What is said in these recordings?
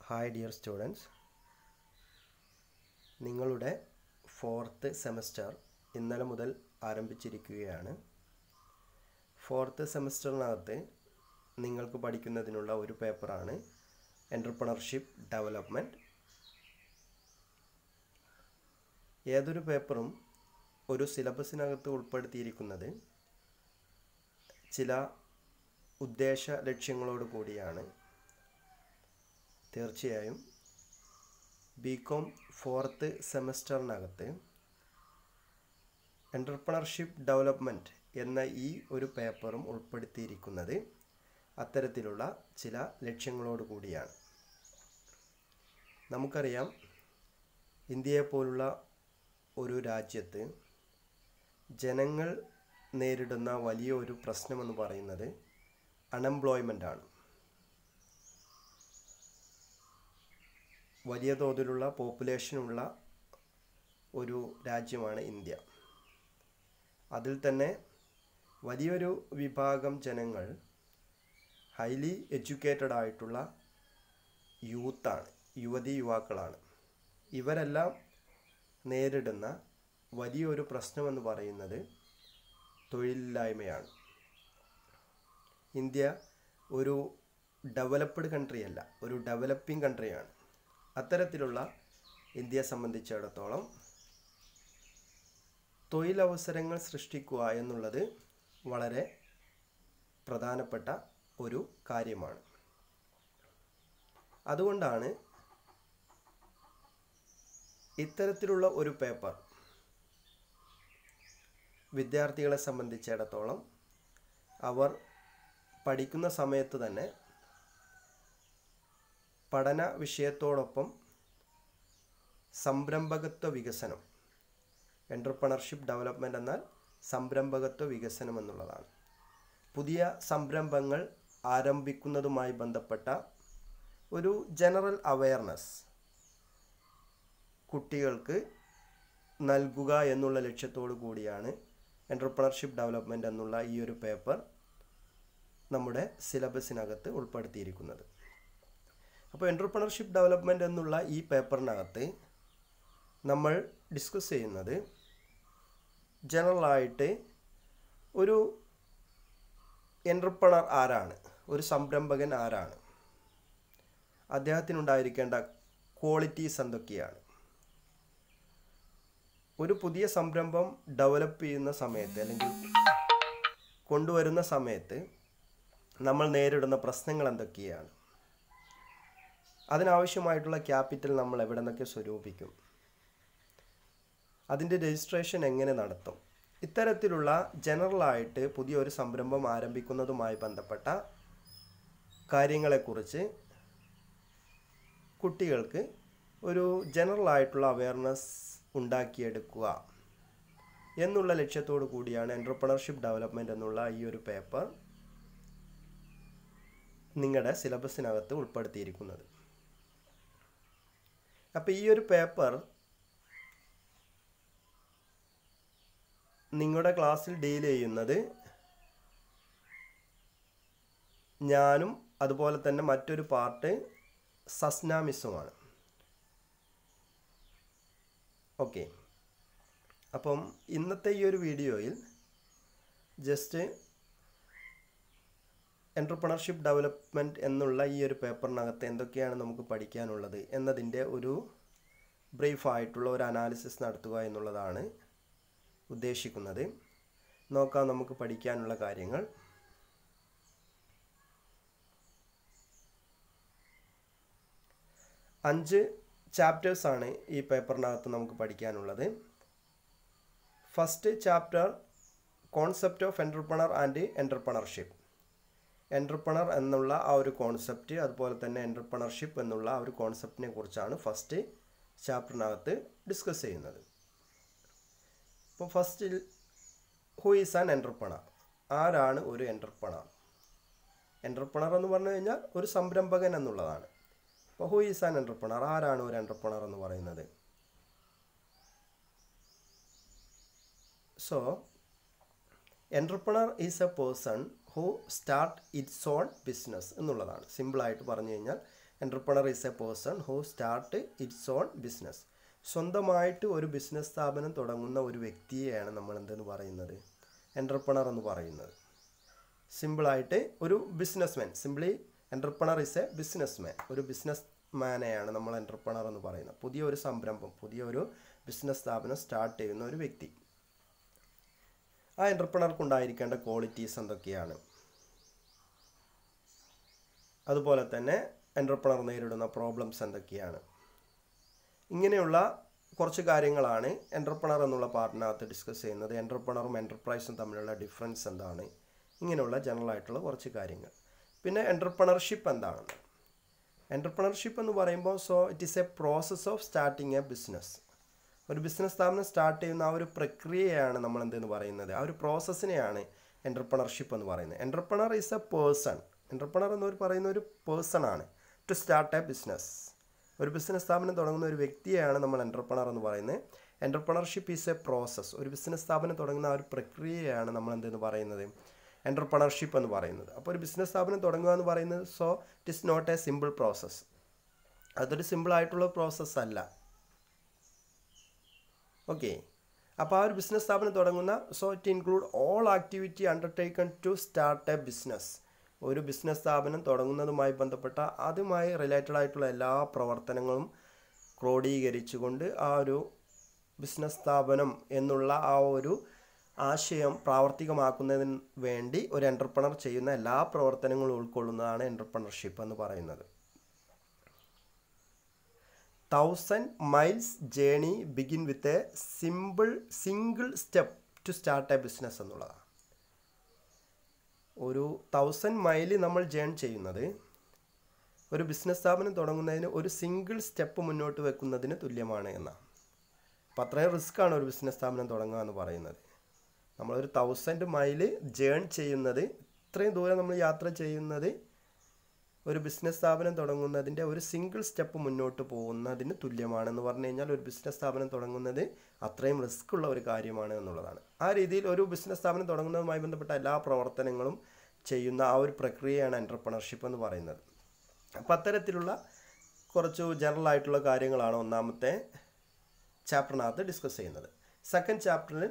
Hi dear students, നിങ്ങളുടെ 4th semester ഇന്നലെ മുതൽ ആരംഭിച്ചിരിക്കുകയാണ്. 4th സെമസ്റ്ററിനകത്ത് നിങ്ങൾക്ക് പഠിക്കുന്നതിനുള്ള ഒരു പേപ്പറാണ് എൻ്റർപ്രണർഷിപ്പ് ഡെവലപ്മെൻറ്റ്. ഏതൊരു പേപ്പറും ഒരു സിലബസിനകത്ത് ഉൾപ്പെടുത്തിയിരിക്കുന്നത് ചില ഉദ്ദേശ ലക്ഷ്യങ്ങളോട് കൂടിയാണ്. തീർച്ചയായും ബികോം 4th സെമസ്റ്ററിനകത്ത് എൻ്റർപ്രണർഷിപ്പ് ഡെവലപ്മെൻറ്റ് എന്ന ഈ ഒരു പേപ്പറും ഉൾപ്പെടുത്തിയിരിക്കുന്നത് അത്തരത്തിലുള്ള ചില ലക്ഷ്യങ്ങളോട് കൂടിയാണ്. നമുക്കറിയാം, ഇന്ത്യയെപ്പോലുള്ള ഒരു രാജ്യത്ത് ജനങ്ങൾ നേരിടുന്ന വലിയ ഒരു പ്രശ്നമെന്ന് പറയുന്നത് അൺഎംപ്ലോയ്മെൻ്റ് ആണ്. വലിയ തോതിലുള്ള പോപ്പുലേഷനുള്ള ഒരു രാജ്യമാണ് ഇന്ത്യ. അതിൽ തന്നെ വലിയൊരു വിഭാഗം ജനങ്ങൾ ഹൈലി എഡ്യൂക്കേറ്റഡ് ആയിട്ടുള്ള യൂത്താണ്, യുവക്കളാണ്. ഇവരെല്ലാം നേരിടുന്ന വലിയൊരു പ്രശ്നമെന്ന് പറയുന്നത് തൊഴിലില്ലായ്മയാണ്. ഇന്ത്യ ഒരു ഡെവലപ്ഡ് കൺട്രിയല്ല, ഒരു ഡെവലപ്പിംഗ് കൺട്രിയാണ്. അത്തരത്തിലുള്ള ഇന്ത്യയെ സംബന്ധിച്ചിടത്തോളം തൊഴിലവസരങ്ങൾ സൃഷ്ടിക്കുക എന്നുള്ളത് വളരെ പ്രധാനപ്പെട്ട ഒരു കാര്യമാണ്. അതുകൊണ്ടാണ് ഇത്തരത്തിലുള്ള ഒരു പേപ്പർ വിദ്യാർത്ഥികളെ സംബന്ധിച്ചിടത്തോളം അവർ പഠിക്കുന്ന സമയത്ത് തന്നെ പഠന വിഷയത്തോടൊപ്പം സംരംഭകത്വ വികസനം, എൻ്റർപ്രണർഷിപ്പ് ഡെവലപ്മെൻറ്റ് എന്നാൽ സംരംഭകത്വ വികസനം എന്നുള്ളതാണ്. പുതിയ സംരംഭങ്ങൾ ആരംഭിക്കുന്നതുമായി ബന്ധപ്പെട്ട ഒരു ജനറൽ അവയർനെസ് കുട്ടികൾക്ക് നൽകുക എന്നുള്ള ലക്ഷ്യത്തോടു കൂടിയാണ് എൻ്റർപ്രണർഷിപ്പ് ഡെവലപ്മെൻറ്റ് എന്നുള്ള ഈ ഒരു പേപ്പർ നമ്മുടെ സിലബസിനകത്ത് ഉൾപ്പെടുത്തിയിരിക്കുന്നത്. അപ്പോൾ എൻ്റർപ്രണർഷിപ്പ് ഡെവലപ്മെൻറ്റ് എന്നുള്ള ഈ പേപ്പറിനകത്ത് നമ്മൾ ഡിസ്കസ് ചെയ്യുന്നത് ജനറലായിട്ട് ഒരു എൻ്റർപ്രണർ ആരാണ്, ഒരു സംരംഭകൻ ആരാണ്, അദ്ദേഹത്തിനുണ്ടായിരിക്കേണ്ട ക്വാളിറ്റീസ് എന്തൊക്കെയാണ്, ഒരു പുതിയ സംരംഭം ഡെവലപ്പ് ചെയ്യുന്ന സമയത്ത് അല്ലെങ്കിൽ കൊണ്ടുവരുന്ന സമയത്ത് നമ്മൾ നേരിടുന്ന പ്രശ്നങ്ങൾ എന്തൊക്കെയാണ്, അതിനാവശ്യമായിട്ടുള്ള ക്യാപിറ്റൽ നമ്മൾ എവിടെ നിന്നൊക്കെ സ്വരൂപിക്കും, അതിൻ്റെ രജിസ്ട്രേഷൻ എങ്ങനെ നടത്തും, ഇത്തരത്തിലുള്ള ജനറലായിട്ട് പുതിയൊരു സംരംഭം ആരംഭിക്കുന്നതുമായി ബന്ധപ്പെട്ട കാര്യങ്ങളെക്കുറിച്ച് കുട്ടികൾക്ക് ഒരു ജനറലായിട്ടുള്ള അവയർനെസ് ഉണ്ടാക്കിയെടുക്കുക എന്നുള്ള ലക്ഷ്യത്തോടു കൂടിയാണ് എൻ്റർപ്രണർഷിപ്പ് ഡെവലപ്മെൻറ്റ് എന്നുള്ള ഈ ഒരു പേപ്പർ നിങ്ങളുടെ സിലബസിനകത്ത് ഉൾപ്പെടുത്തിയിരിക്കുന്നത്. അപ്പോൾ ഈ ഒരു പേപ്പർ നിങ്ങളുടെ ക്ലാസ്സിൽ ഡീൽ ചെയ്യുന്നത് ഞാനും അതുപോലെ തന്നെ മറ്റൊരു പാർട്ട് സസ്ന മിസ്സുമാണ്. ഓക്കെ, അപ്പം ഇന്നത്തെ ഈ ഒരു വീഡിയോയിൽ ജസ്റ്റ് എൻ്റർപ്രണർഷിപ്പ് ഡെവലപ്മെൻറ്റ് എന്നുള്ള ഈ ഒരു പേപ്പറിനകത്ത് എന്തൊക്കെയാണ് നമുക്ക് പഠിക്കാനുള്ളത് എന്നതിൻ്റെ ഒരു ബ്രീഫായിട്ടുള്ള ഒരു അനാലിസിസ് നടത്തുക എന്നുള്ളതാണ് ഉദ്ദേശിക്കുന്നത്. നോക്കാം നമുക്ക് പഠിക്കാനുള്ള കാര്യങ്ങൾ. അഞ്ച് ചാപ്റ്റേഴ്സാണ് ഈ പേപ്പറിനകത്ത് നമുക്ക് പഠിക്കാനുള്ളത്. First chapter concept of entrepreneur and entrepreneurship. Entrepreneur എന്നുള്ള ആ ഒരു കോൺസെപ്റ്റ്, അതുപോലെ തന്നെ എൻ്റർപ്രണർഷിപ്പ് എന്നുള്ള ആ ഒരു കോൺസെപ്റ്റിനെ കുറിച്ചാണ് ഫസ്റ്റ് ചാപ്റ്ററിനകത്ത് ഡിസ്കസ് ചെയ്യുന്നത്. ഇപ്പോൾ ഫസ്റ്റിൽ ഹൂ ഈസ് ആൻ എൻ്റർപ്രണർ, ആരാണ് ഒരു എൻ്റർപ്രണർ. എൻ്റർപ്രണർ എന്ന് പറഞ്ഞു കഴിഞ്ഞാൽ ഒരു സംരംഭകൻ എന്നുള്ളതാണ്. അപ്പോൾ ഹൂ ഈസ് ആൻ എൻ്റർപ്രണർ, ആരാണ് ഒരു എൻ്റർപ്രണർ എന്ന് പറയുന്നത്. So entrepreneur is a person who start it's own business എന്നുള്ളതാണ്. സിമ്പിളായിട്ട് പറഞ്ഞു കഴിഞ്ഞാൽ entrepreneur is a person who start it's own business. സ്വന്തമായിട്ട് ഒരു ബിസിനസ് സ്ഥാപനം തുടങ്ങുന്ന ഒരു വ്യക്തിയെയാണ് നമ്മൾ എന്തെന്ന് പറയുന്നത്, എൻ്റർപ്രണർ എന്ന് പറയുന്നത്. സിമ്പിളായിട്ട് ഒരു businessman, simply entrepreneur is A businessman, ഒരു ബിസിനസ് മാനെയാണ് നമ്മൾ എൻ്റർപ്രണർ എന്ന് പറയുന്നത്. പുതിയൊരു സംരംഭം, പുതിയൊരു ബിസിനസ് സ്ഥാപനം സ്റ്റാർട്ട് ചെയ്യുന്ന ഒരു വ്യക്തി. ആ എൻ്റർപ്രണർക്ക് ഉണ്ടായിരിക്കേണ്ട ക്വാളിറ്റീസ് എന്തൊക്കെയാണ്, അതുപോലെ തന്നെ എൻ്റർപ്രണർ നേരിടുന്ന പ്രോബ്ലംസ് എന്തൊക്കെയാണ്, ഇങ്ങനെയുള്ള കുറച്ച് കാര്യങ്ങളാണ് എൻ്റർപ്രണർ എന്നുള്ള പാർട്ടിനകത്ത് ഡിസ്കസ് ചെയ്യുന്നത്. എൻ്റർപ്രണറും എൻ്റർപ്രൈസും തമ്മിലുള്ള ഡിഫറൻസ് എന്താണ്, ഇങ്ങനെയുള്ള ജനറൽ ആയിട്ടുള്ള കുറച്ച് കാര്യങ്ങൾ. പിന്നെ എൻ്റർപ്രണർഷിപ്പ് എന്താണെന്ന്. എൻ്റർപ്രണർഷിപ്പ് എന്ന് പറയുമ്പോൾ it is A process of starting A business. ഒരു ബിസിനസ് സ്ഥാപനം സ്റ്റാർട്ട് ചെയ്യുന്ന ആ ഒരു പ്രക്രിയയാണ് നമ്മൾ എന്തെന്ന് പറയുന്നത്, ആ ഒരു പ്രോസസ്സിനെയാണ് എൻ്റർപ്രണർഷിപ്പ് എന്ന് പറയുന്നത്. Entrepreneur is a person, entrepreneur എന്ന് പറയുന്ന ഒരു പേഴ്സൺ ആണ് ടു സ്റ്റാർട്ട് എ ബിസിനസ്. ഒരു ബിസിനസ് സ്ഥാപനം തുടങ്ങുന്ന ഒരു വ്യക്തിയെയാണ് നമ്മൾ എൻ്റർപ്രണർ എന്ന് പറയുന്നത്. എൻ്റർപ്രണർഷിപ്പ് ഈസ് എ പ്രോസസ്, ഒരു ബിസിനസ് സ്ഥാപനം തുടങ്ങുന്ന ആ ഒരു പ്രക്രിയയാണ് നമ്മൾ എന്തെന്ന് പറയുന്നത്, എൻ്റർപ്രണർഷിപ്പ് എന്ന് പറയുന്നത്. അപ്പോൾ ഒരു ബിസിനസ് സ്ഥാപനം തുടങ്ങുക എന്ന് പറയുന്നത് it is not a simple process, അതൊരു സിമ്പിളായിട്ടുള്ള പ്രോസസ്സ് അല്ല. ഓക്കെ, അപ്പോൾ ആ ഒരു ബിസിനസ് സ്ഥാപനം തുടങ്ങുന്ന it include all activity undertaken to start a business. ഒരു ബിസിനസ് സ്ഥാപനം തുടങ്ങുന്നതുമായി ബന്ധപ്പെട്ട അതുമായി റിലേറ്റഡ് ആയിട്ടുള്ള എല്ലാ പ്രവർത്തനങ്ങളും ക്രോഡീകരിച്ചുകൊണ്ട് ആ ഒരു ബിസിനസ് സ്ഥാപനം എന്നുള്ള ആ ഒരു ആശയം പ്രാവർത്തികമാക്കുന്നതിന് വേണ്ടി ഒരു എൻ്റർപ്രണർ ചെയ്യുന്ന എല്ലാ പ്രവർത്തനങ്ങളും ഉൾക്കൊള്ളുന്നതാണ് എൻ്റർപ്രണർഷിപ്പ് എന്ന് പറയുന്നത്. 1000 miles journey begin with a single step to start a business എന്നുള്ളതാണ്. ഒരു 1000 മൈല് നമ്മൾ ജേൺ ചെയ്യുന്നത് ഒരു ബിസിനസ് സ്ഥാപനം തുടങ്ങുന്നതിന് ഒരു സിംഗിൾ സ്റ്റെപ്പ് മുന്നോട്ട് വെക്കുന്നതിന് തുല്യമാണ് എന്നാണ്. അപ്പോൾ അത്രയും റിസ്ക്കാണ് ഒരു ബിസിനസ് സ്ഥാപനം തുടങ്ങുക എന്ന് പറയുന്നത്. നമ്മളൊരു 1000 മൈല് ജേൺ ചെയ്യുന്നത്, ഇത്രയും ദൂരം നമ്മൾ യാത്ര ചെയ്യുന്നത് ഒരു ബിസിനസ് സ്ഥാപനം തുടങ്ങുന്നതിൻ്റെ ഒരു സിംഗിൾ സ്റ്റെപ്പ് മുന്നോട്ട് പോകുന്നതിന് തുല്യമാണെന്ന് പറഞ്ഞു കഴിഞ്ഞാൽ ഒരു ബിസിനസ് സ്ഥാപനം തുടങ്ങുന്നത് അത്രയും റിസ്ക് ഉള്ള ഒരു കാര്യമാണ് എന്നുള്ളതാണ്. ആ രീതിയിൽ ഒരു ബിസിനസ് സ്ഥാപനം തുടങ്ങുന്നതുമായി ബന്ധപ്പെട്ട എല്ലാ പ്രവർത്തനങ്ങളും ചെയ്യുന്ന ആ ഒരു പ്രക്രിയയാണ് എൻ്റർപ്രണർഷിപ്പ് എന്ന് പറയുന്നത്. അപ്പോൾ അത്തരത്തിലുള്ള കുറച്ച് ജനറൽ ആയിട്ടുള്ള കാര്യങ്ങളാണ് ഒന്നാമത്തെ ചാപ്റ്ററിനകത്ത് ഡിസ്കസ് ചെയ്യുന്നത്. സെക്കൻഡ് ചാപ്റ്ററിൽ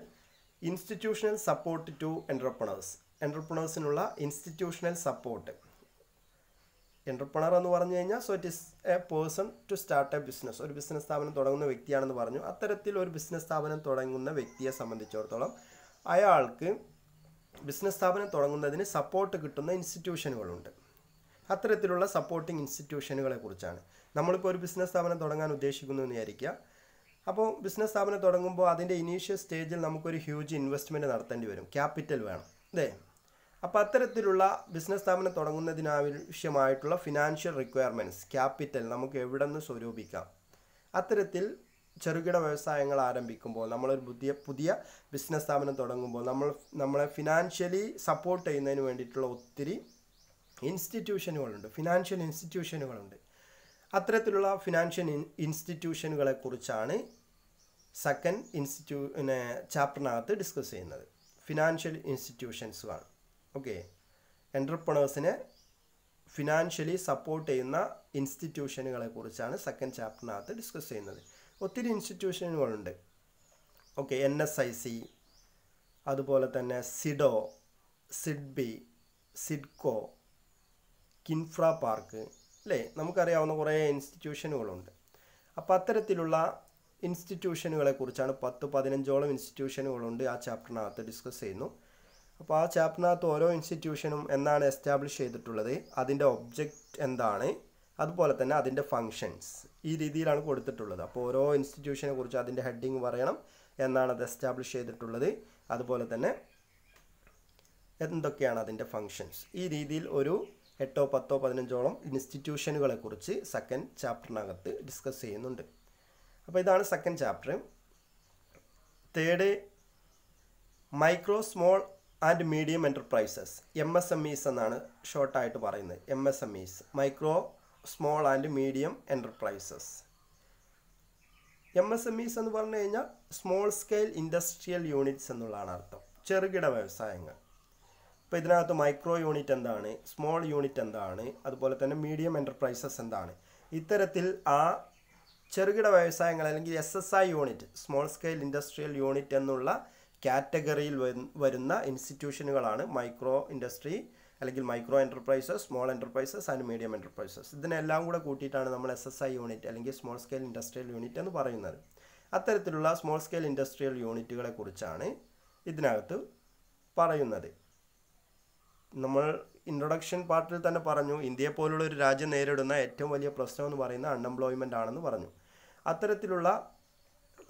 ഇൻസ്റ്റിറ്റ്യൂഷണൽ സപ്പോർട്ട് ടു എൻ്റർപ്രണേഴ്സിനുള്ള ഇൻസ്റ്റിറ്റ്യൂഷണൽ സപ്പോർട്ട്. എൻ്റർപ്രണർ എന്ന് പറഞ്ഞു കഴിഞ്ഞാൽ it is a person to start a business, ഒരു ബിസിനസ് സ്ഥാപനം തുടങ്ങുന്ന വ്യക്തിയാണെന്ന് പറഞ്ഞു. അത്തരത്തിൽ ഒരു ബിസിനസ് സ്ഥാപനം തുടങ്ങുന്ന വ്യക്തിയെ സംബന്ധിച്ചിടത്തോളം അയാൾക്ക് ബിസിനസ് സ്ഥാപനം തുടങ്ങുന്നതിന് സപ്പോർട്ട് കിട്ടുന്ന ഇൻസ്റ്റിറ്റ്യൂഷനുകളുണ്ട്. അത്തരത്തിലുള്ള സപ്പോർട്ടിങ് ഇൻസ്റ്റിറ്റ്യൂഷനുകളെ കുറിച്ചാണ് നമ്മളിപ്പോൾ ഒരു ബിസിനസ് സ്ഥാപനം തുടങ്ങാൻ ഉദ്ദേശിക്കുന്നു എന്ന് വിചാരിക്കുക. അപ്പോൾ ബിസിനസ് സ്ഥാപനം തുടങ്ങുമ്പോൾ അതിൻ്റെ ഇനീഷ്യൽ സ്റ്റേജിൽ നമുക്കൊരു ഹ്യൂജ് ഇൻവെസ്റ്റ്മെൻറ്റ് നടത്തേണ്ടി വരും, ക്യാപിറ്റൽ വേണം അല്ലേ. അപ്പോൾ അത്തരത്തിലുള്ള ബിസിനസ് സ്ഥാപനം തുടങ്ങുന്നതിനാവശ്യമായിട്ടുള്ള ഫിനാൻഷ്യൽ റിക്വയർമെൻറ്റ്സ്, ക്യാപിറ്റൽ നമുക്ക് എവിടെ നിന്ന് സ്വരൂപിക്കാം. അത്തരത്തിൽ ചെറുകിട വ്യവസായങ്ങൾ ആരംഭിക്കുമ്പോൾ, നമ്മളൊരു പുതിയ ബിസിനസ് സ്ഥാപനം തുടങ്ങുമ്പോൾ നമ്മളെ ഫിനാൻഷ്യലി സപ്പോർട്ട് ചെയ്യുന്നതിന് വേണ്ടിയിട്ടുള്ള ഒത്തിരി ഇൻസ്റ്റിറ്റ്യൂഷനുകളുണ്ട്, ഫിനാൻഷ്യൽ ഇൻസ്റ്റിറ്റ്യൂഷനുകളുണ്ട്. അത്തരത്തിലുള്ള ഫിനാൻഷ്യൽ ഇൻസ്റ്റിറ്റ്യൂഷനുകളെ കുറിച്ചാണ് സെക്കൻഡ് ചാപ്റ്ററിനകത്ത് ഡിസ്കസ് ചെയ്യുന്നത്. ഫിനാൻഷ്യൽ ഇൻസ്റ്റിറ്റ്യൂഷൻസുമാണ്. ഓക്കെ, എൻ്റർപ്രണേഴ്സിനെ ഫിനാൻഷ്യലി സപ്പോർട്ട് ചെയ്യുന്ന ഇൻസ്റ്റിറ്റ്യൂഷനുകളെ കുറിച്ചാണ് സെക്കൻഡ് ചാപ്റ്ററിനകത്ത് ഡിസ്കസ് ചെയ്യുന്നത്. ഒത്തിരി ഇൻസ്റ്റിറ്റ്യൂഷനുകളുണ്ട്. ഓക്കെ, NSIC, അതുപോലെ തന്നെ സിഡോ, സിഡ്ബി, സിഡ്കോ, കിൻഫ്ര പാർക്ക് അല്ലേ, നമുക്കറിയാവുന്ന കുറേ ഇൻസ്റ്റിറ്റ്യൂഷനുകളുണ്ട്. അപ്പോൾ അത്തരത്തിലുള്ള ഇൻസ്റ്റിറ്റ്യൂഷനുകളെ കുറിച്ചാണ് 10-15ഓളം ഇൻസ്റ്റിറ്റ്യൂഷനുകളുണ്ട് ആ ചാപ്റ്ററിനകത്ത് ഡിസ്കസ് ചെയ്യുന്നു. അപ്പോൾ ആ ചാപ്റ്ററിനകത്ത് ഓരോ ഇൻസ്റ്റിറ്റ്യൂഷനും എന്നാണ് എസ്റ്റാബ്ലിഷ് ചെയ്തിട്ടുള്ളത്, അതിൻ്റെ ഒബ്ജക്റ്റ് എന്താണ്, അതുപോലെ തന്നെ അതിൻ്റെ ഫങ്ഷൻസ്, ഈ രീതിയിലാണ് കൊടുത്തിട്ടുള്ളത്. അപ്പോൾ ഓരോ ഇൻസ്റ്റിറ്റ്യൂഷനെ കുറിച്ച് അതിൻ്റെ ഹെഡിങ് പറയണം, എന്നാണ് അത് എസ്റ്റാബ്ലിഷ് ചെയ്തിട്ടുള്ളത്, അതുപോലെ തന്നെ എന്തൊക്കെയാണ് അതിൻ്റെ ഫങ്ഷൻസ്. ഈ രീതിയിൽ ഒരു 8-10-15ഓളം ഇൻസ്റ്റിറ്റ്യൂഷനുകളെ കുറിച്ച് സെക്കൻഡ് ചാപ്റ്ററിനകത്ത് ഡിസ്കസ് ചെയ്യുന്നുണ്ട്. അപ്പോൾ ഇതാണ് second chapter. Third, micro small and medium enterprises, MSMEs എന്നാണ് ഷോർട്ടായിട്ട് പറയുന്നത്. MSMEs, micro small and medium enterprises. MSMEs എന്ന് പറഞ്ഞു കഴിഞ്ഞാൽ സ്മോൾ സ്കെയിൽ ഇൻഡസ്ട്രിയൽ യൂണിറ്റ്സ് എന്നുള്ളതാണ് അർത്ഥം, ചെറുകിട വ്യവസായങ്ങൾ. ഇപ്പോൾ ഇപ്പോൾ ഇതിനകത്ത് മൈക്രോ യൂണിറ്റ് എന്താണ്, സ്മോൾ യൂണിറ്റ് എന്താണ്, അതുപോലെ തന്നെ മീഡിയം എൻ്റർപ്രൈസസ് എന്താണ്, ഇത്തരത്തിൽ ആ ചെറുകിട വ്യവസായങ്ങൾ അല്ലെങ്കിൽ SSI unit, small scale industrial unit എന്നുള്ള കാറ്റഗറിയിൽ വരുന്ന ഇൻസ്റ്റിറ്റ്യൂഷനുകളാണ് മൈക്രോ ഇൻഡസ്ട്രി അല്ലെങ്കിൽ micro enterprises, small enterprises and medium enterprises. ഇതിനെല്ലാം കൂടെ കൂട്ടിയിട്ടാണ് നമ്മൾ SSI യൂണിറ്റ് അല്ലെങ്കിൽ സ്മോൾ സ്കെയിൽ ഇൻഡസ്ട്രിയൽ യൂണിറ്റ് എന്ന് പറയുന്നത്. അത്തരത്തിലുള്ള സ്മോൾ സ്കെയിൽ ഇൻഡസ്ട്രിയൽ യൂണിറ്റുകളെ കുറിച്ചാണ് ഇതിനകത്ത് പറയുന്നത്. നമ്മൾ ഇൻട്രൊഡക്ഷൻ പാർട്ടിൽ തന്നെ പറഞ്ഞു, ഇന്ത്യയെ പോലുള്ള ഒരു രാജ്യം നേരിടുന്ന ഏറ്റവും വലിയ പ്രശ്നം എന്ന് പറയുന്നത് അൺഎംപ്ലോയ്മെൻ്റ് ആണെന്ന് പറഞ്ഞു. അത്തരത്തിലുള്ള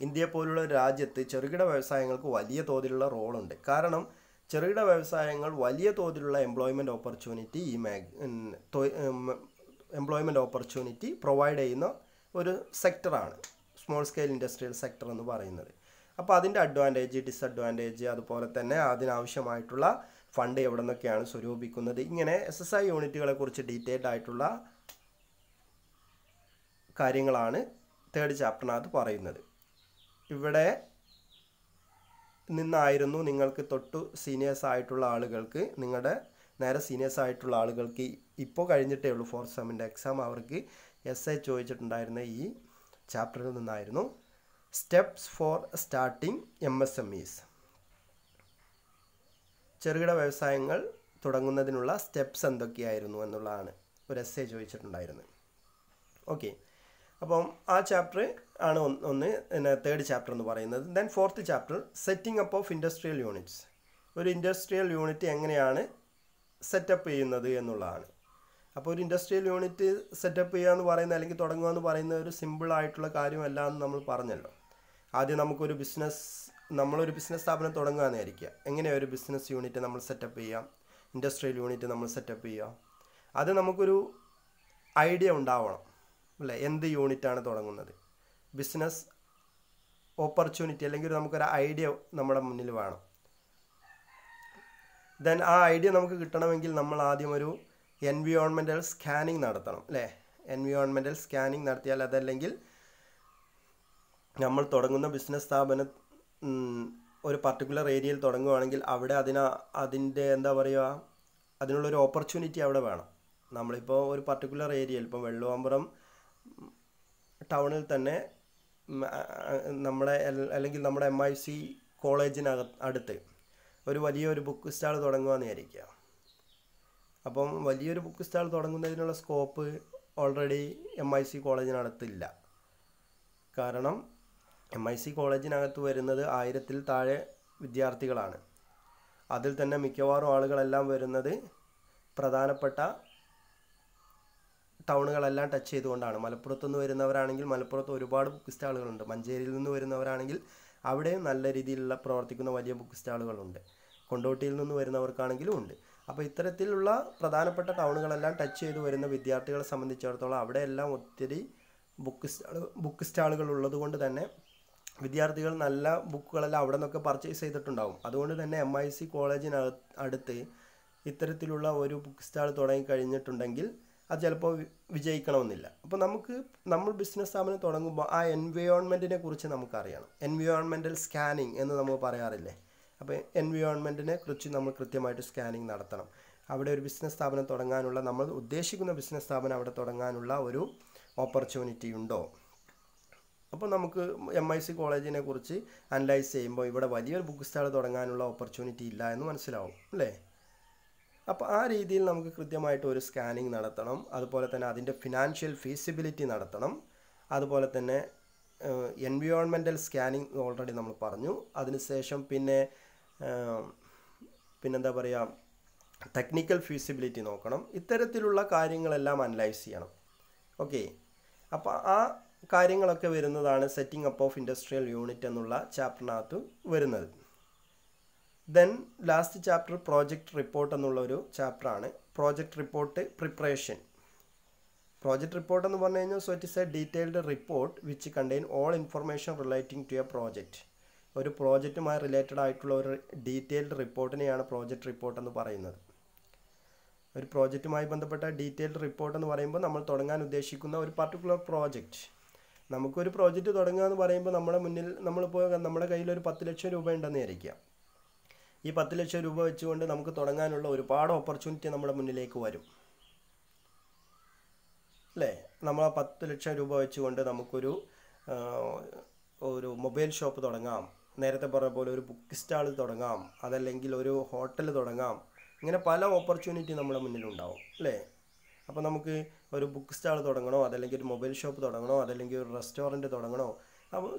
ഇന്ത്യയെ പോലുള്ള ഒരു രാജ്യത്ത് ചെറുകിട വ്യവസായങ്ങൾക്ക് വലിയ തോതിലുള്ള റോളുണ്ട്. കാരണം ചെറുകിട വ്യവസായങ്ങൾ വലിയ തോതിലുള്ള എംപ്ലോയ്മെൻറ്റ് ഓപ്പർച്യൂണിറ്റി പ്രൊവൈഡ് ചെയ്യുന്ന ഒരു സെക്ടറാണ് സ്മോൾ സ്കെയിൽ ഇൻഡസ്ട്രിയൽ സെക്ടർ എന്ന് പറയുന്നത്. അപ്പോൾ അതിൻ്റെ അഡ്വാൻറ്റേജ്, ഡിസഡ്വാൻറ്റേജ്, അതുപോലെ തന്നെ അതിനാവശ്യമായിട്ടുള്ള ഫണ്ട് എവിടെ നിന്നൊക്കെയാണ് സ്വരൂപിക്കുന്നത്, ഇങ്ങനെ SSI യൂണിറ്റുകളെ കുറിച്ച് ഡീറ്റെയിൽഡ് ആയിട്ടുള്ള കാര്യങ്ങളാണ് തേർഡ് ചാപ്റ്ററിനകത്ത് പറയുന്നത്. ഇവിടെ നിന്നായിരുന്നു നിങ്ങൾക്ക് തൊട്ടു സീനിയേഴ്സ് ആയിട്ടുള്ള ആളുകൾക്ക്, നിങ്ങളുടെ നേരെ സീനിയേഴ്സ് ആയിട്ടുള്ള ആളുകൾക്ക് ഇപ്പോൾ കഴിഞ്ഞിട്ടേ ഉള്ളൂ 4th സെമ്മിൻ്റെ എക്സാം, അവർക്ക് essay ചോദിച്ചിട്ടുണ്ടായിരുന്ന ഈ ചാപ്റ്ററിൽ നിന്നായിരുന്നു. സ്റ്റെപ്സ് ഫോർ സ്റ്റാർട്ടിംഗ് MSMEs, ചെറുകിട വ്യവസായങ്ങൾ തുടങ്ങുന്നതിനുള്ള സ്റ്റെപ്സ് എന്തൊക്കെയായിരുന്നു എന്നുള്ളതാണ് ഒരു essay ചോദിച്ചിട്ടുണ്ടായിരുന്നത്. ഓക്കെ, അപ്പം ആ ചാപ്റ്റർ ആണ് ഒന്ന് തേർഡ് ചാപ്റ്റർ എന്ന് പറയുന്നത്. Then 4th chapter setting up of industrial units, ഒരു ഇൻഡസ്ട്രിയൽ യൂണിറ്റ് എങ്ങനെയാണ് സെറ്റപ്പ് ചെയ്യുന്നത് എന്നുള്ളതാണ്. അപ്പോൾ ഒരു ഇൻഡസ്ട്രിയൽ യൂണിറ്റ് സെറ്റപ്പ് ചെയ്യുക എന്ന് പറയുന്നത് അല്ലെങ്കിൽ തുടങ്ങുക എന്ന് പറയുന്നത് ഒരു സിമ്പിളായിട്ടുള്ള കാര്യമല്ല എന്ന് നമ്മൾ പറഞ്ഞല്ലോ. ആദ്യം നമ്മളൊരു ബിസിനസ് സ്ഥാപനം തുടങ്ങുകയെന്ന് വിചാരിക്കുക. എങ്ങനെയാണ് ഒരു ബിസിനസ് യൂണിറ്റ് നമ്മൾ സെറ്റപ്പ് ചെയ്യാം, ഇൻഡസ്ട്രിയൽ യൂണിറ്റ് നമ്മൾ സെറ്റപ്പ് ചെയ്യുക, അത് നമുക്കൊരു ഐഡിയ ഉണ്ടാവണം അല്ലേ. എന്ത് യൂണിറ്റാണ് തുടങ്ങുന്നത്, ബിസിനസ് ഓപ്പർച്യൂണിറ്റി അല്ലെങ്കിൽ നമുക്കൊരു ഐഡിയ നമ്മുടെ മുന്നിൽ വേണം. ദെൻ ആ ഐഡിയ നമുക്ക് കിട്ടണമെങ്കിൽ നമ്മൾ ആദ്യം ഒരു എൻവിയോൺമെൻറ്റൽ സ്കാനിങ് നടത്തണം അല്ലേ. എൻവിയോൺമെൻറ്റൽ സ്കാനിങ് നടത്തിയാൽ, അതല്ലെങ്കിൽ നമ്മൾ തുടങ്ങുന്ന ബിസിനസ് സ്ഥാപനം ഒരു പർട്ടിക്കുലർ ഏരിയയിൽ തുടങ്ങുകയാണെങ്കിൽ അവിടെ അതിൻ്റെ എന്താ പറയുക, അതിനുള്ളൊരു ഓപ്പർച്യൂണിറ്റി അവിടെ വേണം. നമ്മളിപ്പോൾ ഒരു പർട്ടിക്കുലർ ഏരിയയിൽ, ഇപ്പോൾ വെള്ളുവമ്പുറം ടൗണിൽ തന്നെ അല്ലെങ്കിൽ നമ്മുടെ MIC കോളേജിനടുത്ത് ഒരു വലിയൊരു ബുക്ക് സ്റ്റാൾ തുടങ്ങുകയെന്ന് വിചാരിക്കുക. അപ്പം വലിയൊരു ബുക്ക് സ്റ്റാൾ തുടങ്ങുന്നതിനുള്ള സ്കോപ്പ് ഓൾറെഡി MIC കോളേജിനകത്തില്ല. കാരണം MIC കോളേജിനകത്ത് വരുന്നത് 1000-ൽ താഴെ വിദ്യാർത്ഥികളാണ്. അതിൽ തന്നെ മിക്കവാറും ആളുകളെല്ലാം വരുന്നത് പ്രധാനപ്പെട്ട ടൗണുകളെല്ലാം ടച്ച് ചെയ്തുകൊണ്ടാണ്. മലപ്പുറത്ത് നിന്ന് വരുന്നവരാണെങ്കിൽ മലപ്പുറത്ത് ഒരുപാട് ബുക്ക് സ്റ്റാളുകളുണ്ട്. മഞ്ചേരിയിൽ നിന്ന് വരുന്നവരാണെങ്കിൽ അവിടെയും നല്ല രീതിയിലുള്ള പ്രവർത്തിക്കുന്ന വലിയ ബുക്ക് സ്റ്റാളുകളുണ്ട്. കൊണ്ടോട്ടിയിൽ നിന്ന് വരുന്നവർക്കാണെങ്കിലും ഉണ്ട്. അപ്പോൾ ഇത്തരത്തിലുള്ള പ്രധാനപ്പെട്ട ടൗണുകളെല്ലാം ടച്ച് ചെയ്ത് വരുന്ന വിദ്യാർത്ഥികളെ സംബന്ധിച്ചിടത്തോളം അവിടെയെല്ലാം ഒത്തിരി ബുക്ക് സ്റ്റാളുകൾ ഉള്ളത് കൊണ്ട് തന്നെ വിദ്യാർത്ഥികൾ നല്ല ബുക്കുകളെല്ലാം അവിടെ നിന്നൊക്കെ പർച്ചേസ് ചെയ്തിട്ടുണ്ടാകും. അതുകൊണ്ട് തന്നെ MIC കോളേജിനടുത്ത് ഇത്തരത്തിലുള്ള ഒരു ബുക്ക് സ്റ്റാൾ തുടങ്ങിക്കഴിഞ്ഞിട്ടുണ്ടെങ്കിൽ അത് ചിലപ്പോൾ വിജയിക്കണമെന്നില്ല. അപ്പോൾ നമ്മൾ ബിസിനസ് സ്ഥാപനം തുടങ്ങുമ്പോൾ ആ എൻവയോൺമെൻറ്റിനെ കുറിച്ച് നമുക്കറിയണം. എൻവയോൺമെൻറ്റൽ സ്കാനിങ് എന്ന് നമ്മൾ പറയാറില്ലേ. അപ്പോൾ എൻവയോൺമെൻറ്റിനെ കുറിച്ച് നമ്മൾ കൃത്യമായിട്ട് സ്കാനിങ് നടത്തണം. അവിടെ ഒരു ബിസിനസ് സ്ഥാപനം തുടങ്ങാനുള്ള, നമ്മൾ ഉദ്ദേശിക്കുന്ന ബിസിനസ് സ്ഥാപനം അവിടെ തുടങ്ങാനുള്ള ഒരു ഓപ്പർച്യൂണിറ്റി ഉണ്ടോ. അപ്പോൾ നമുക്ക് MIC കോളേജിനെ കുറിച്ച് അനലൈസ് ചെയ്യുമ്പോൾ ഇവിടെ വലിയൊരു ബുക്ക് സ്റ്റാൾ തുടങ്ങാനുള്ള ഓപ്പർച്യൂണിറ്റി ഇല്ല എന്ന് മനസ്സിലാവും അല്ലേ. അപ്പോൾ ആ രീതിയിൽ നമുക്ക് കൃത്യമായിട്ട് ഒരു സ്കാനിങ് നടത്തണം. അതുപോലെ തന്നെ അതിൻ്റെ ഫിനാൻഷ്യൽ ഫീസിബിലിറ്റി നടത്തണം. അതുപോലെ തന്നെ എൻവയോൺമെൻറ്റൽ സ്കാനിങ് ഓൾറെഡി നമ്മൾ പറഞ്ഞു. അതിനുശേഷം പിന്നെന്താ പറയുക, ടെക്നിക്കൽ ഫീസിബിലിറ്റി നോക്കണം. ഇത്തരത്തിലുള്ള കാര്യങ്ങളെല്ലാം അനലൈസ് ചെയ്യണം. ഓക്കെ, അപ്പോൾ ആ കാര്യങ്ങളൊക്കെ വരുന്നതാണ് setting up of industrial unit എന്നുള്ള ചാപ്റ്ററിനകത്ത് വരുന്നത്. Then last chapter project report എന്നുള്ളൊരു ചാപ്റ്ററാണ്. Project report preparation. Project report എന്ന് പറഞ്ഞു കഴിഞ്ഞാൽ it is a detailed report which contain all information relating to a project. ഒരു പ്രോജക്റ്റുമായി റിലേറ്റഡ് ആയിട്ടുള്ള ഒരു ഡീറ്റെയിൽഡ് റിപ്പോർട്ടിനെയാണ് പ്രോജക്റ്റ് റിപ്പോർട്ട് എന്ന് പറയുന്നത്. ഒരു പ്രോജക്റ്റുമായി ബന്ധപ്പെട്ട ഡീറ്റെയിൽഡ് റിപ്പോർട്ട് എന്ന് പറയുമ്പോൾ നമ്മൾ തുടങ്ങാൻ ഉദ്ദേശിക്കുന്ന ഒരു പർട്ടിക്കുലർ പ്രോജക്റ്റ്. നമുക്കൊരു പ്രോജക്റ്റ് തുടങ്ങുക എന്ന് പറയുമ്പോൾ നമ്മുടെ കയ്യിലൊരു 10 ലക്ഷം രൂപ ഉണ്ടെന്ന് വിചാരിക്കുക. ഈ 10 ലക്ഷം രൂപ വെച്ചുകൊണ്ട് നമുക്ക് തുടങ്ങാനുള്ള ഒരുപാട് ഓപ്പർച്യൂണിറ്റി നമ്മുടെ മുന്നിലേക്ക് വരും അല്ലേ. നമ്മൾ ആ 10 ലക്ഷം രൂപ വെച്ചുകൊണ്ട് നമുക്കൊരു മൊബൈൽ ഷോപ്പ് തുടങ്ങാം, നേരത്തെ പറഞ്ഞ പോലെ ഒരു ബുക്ക് സ്റ്റാൾ തുടങ്ങാം, അതല്ലെങ്കിൽ ഒരു ഹോട്ടൽ തുടങ്ങാം. ഇങ്ങനെ പല ഓപ്പർച്യൂണിറ്റി നമ്മുടെ മുന്നിലുണ്ടാവും അല്ലേ. അപ്പോൾ നമുക്ക് ഒരു ബുക്ക് സ്റ്റാൾ തുടങ്ങണോ, അതല്ലെങ്കിൽ ഒരു മൊബൈൽ ഷോപ്പ് തുടങ്ങണോ, അതല്ലെങ്കിൽ ഒരു റെസ്റ്റോറൻറ്റ് തുടങ്ങണോ. അപ്പോൾ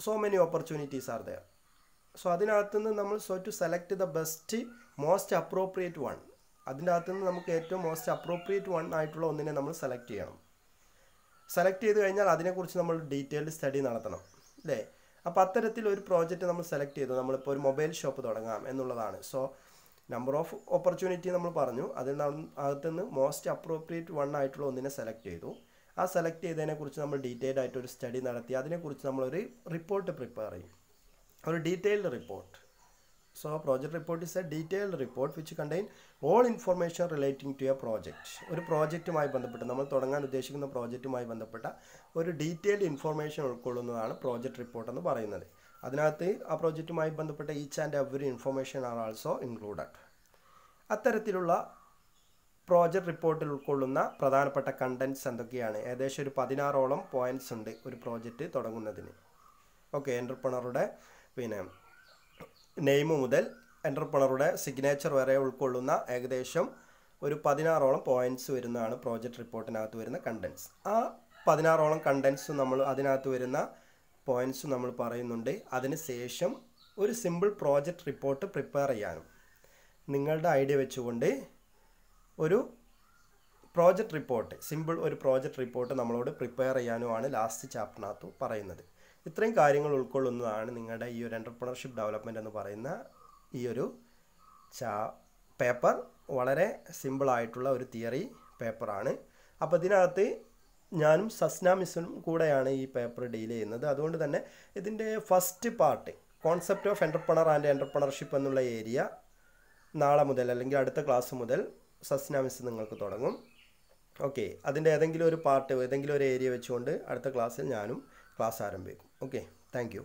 so many opportunities are there. So അതിനകത്തുനിന്ന് നമ്മൾ to select the best most appropriate one. അതിൻ്റെ അകത്തുനിന്ന് നമുക്ക് ഏറ്റവും മോസ്റ്റ് അപ്രോപ്രിയേറ്റ് വൺ ആയിട്ടുള്ള ഒന്നിനെ നമ്മൾ സെലക്ട് ചെയ്യണം. സെലക്ട് ചെയ്ത് കഴിഞ്ഞാൽ അതിനെക്കുറിച്ച് നമ്മൾ ഡീറ്റെയിൽഡ് സ്റ്റഡി നടത്തണം അല്ലേ. അപ്പോൾ അത്തരത്തിൽ ഒരു പ്രോജക്റ്റ് നമ്മൾ സെലക്ട് ചെയ്തു, നമ്മളിപ്പോൾ ഒരു മൊബൈൽ ഷോപ്പ് തുടങ്ങാം എന്നുള്ളതാണ്. സോ നമ്പർ ഓഫ് ഓപ്പർച്യൂണിറ്റി നമ്മൾ പറഞ്ഞു, അതിൽ അകത്തുനിന്ന് മോസ്റ്റ് അപ്രോപ്രിയേറ്റ് വൺ ആയിട്ടുള്ള ഒന്നിനെ സെലക്ട് ചെയ്തു. ആ സെലക്ട് ചെയ്തതിനെക്കുറിച്ച് നമ്മൾ ഡീറ്റെയിൽഡ് ആയിട്ടൊരു സ്റ്റഡി നടത്തി അതിനെക്കുറിച്ച് നമ്മളൊരു റിപ്പോർട്ട് പ്രിപ്പയർ ചെയ്യും, ഒരു detailed report. So project report is a detailed report which contain all information relating to a project. ഒരു പ്രോജക്റ്റുമായി ബന്ധപ്പെട്ട് നമ്മൾ തുടങ്ങാൻ ഉദ്ദേശിക്കുന്ന പ്രോജക്റ്റുമായി ബന്ധപ്പെട്ട ഒരു ഡീറ്റെയിൽഡ് ഇൻഫർമേഷൻ ഉൾക്കൊള്ളുന്നതാണ് പ്രോജക്റ്റ് റിപ്പോർട്ട് എന്ന് പറയുന്നത്. അതിനകത്ത് ആ പ്രോജക്റ്റുമായി ബന്ധപ്പെട്ട each and every information are also included. അത്തരത്തിലുള്ള പ്രോജക്റ്റ് റിപ്പോർട്ടിൽ ഉൾക്കൊള്ളുന്ന പ്രധാനപ്പെട്ട കണ്ടൻറ്റ്സ് എന്തൊക്കെയാണ്? ഏകദേശം ഒരു 16ഓളം പോയിൻറ്റ്സ് ഉണ്ട് ഒരു പ്രോജക്റ്റ് തുടങ്ങുന്നതിന്. ഓക്കെ, എൻ്റർപ്രണറുടെ നെയിം മുതൽ എൻ്റർപ്രണറുടെ സിഗ്നേച്ചർ വരെ ഉൾക്കൊള്ളുന്ന ഏകദേശം ഒരു 16ഓളം പോയിൻറ്റ്സ് വരുന്നതാണ് പ്രോജക്റ്റ് റിപ്പോർട്ടിനകത്ത് വരുന്ന കണ്ടൻറ്റ്സ്. ആ 16ഓളം കണ്ടൻറ്റ്സ് നമ്മൾ അതിനകത്ത് വരുന്ന പോയിൻറ്റ്സ് നമ്മൾ പറയുന്നുണ്ട്. അതിന് ശേഷം ഒരു സിമ്പിൾ പ്രോജക്റ്റ് റിപ്പോർട്ട് പ്രിപ്പയർ ചെയ്യാനും നിങ്ങളുടെ ഐഡിയ വെച്ചുകൊണ്ട് ഒരു പ്രോജക്റ്റ് റിപ്പോർട്ട്, സിമ്പിൾ ഒരു പ്രോജക്റ്റ് റിപ്പോർട്ട് നമ്മളോട് പ്രിപ്പയർ ചെയ്യാനുമാണ് ലാസ്റ്റ് ചാപ്റ്ററിനകത്ത് പറയുന്നത്. ഇത്രയും കാര്യങ്ങൾ ഉൾക്കൊള്ളുന്നതാണ് നിങ്ങളുടെ ഈ ഒരു എൻ്റർപ്രണർഷിപ്പ് ഡെവലപ്മെൻറ്റ് എന്ന് പറയുന്ന ഈ ഒരു പേപ്പർ. വളരെ സിമ്പിളായിട്ടുള്ള ഒരു തിയറി പേപ്പറാണ്. അപ്പോൾ ഇതിനകത്ത് ഞാനും സസ്ന മിസ്സും കൂടെയാണ് ഈ പേപ്പർ ഡീൽ ചെയ്യുന്നത്. അതുകൊണ്ട് തന്നെ ഇതിൻ്റെ first part concept of entrepreneur and entrepreneurship എന്നുള്ള ഏരിയ നാളെ മുതൽ അല്ലെങ്കിൽ അടുത്ത ക്ലാസ് മുതൽ സസ്ന മിസ് നിങ്ങൾക്ക് തുടങ്ങും. ഓക്കെ, അതിൻ്റെ ഏതെങ്കിലും ഒരു പാർട്ട്, ഏതെങ്കിലും ഒരു ഏരിയ വെച്ചുകൊണ്ട് അടുത്ത ക്ലാസ്സിൽ ഞാനും ക്ലാസ് ആരംഭിക്കും. Okay, thank you.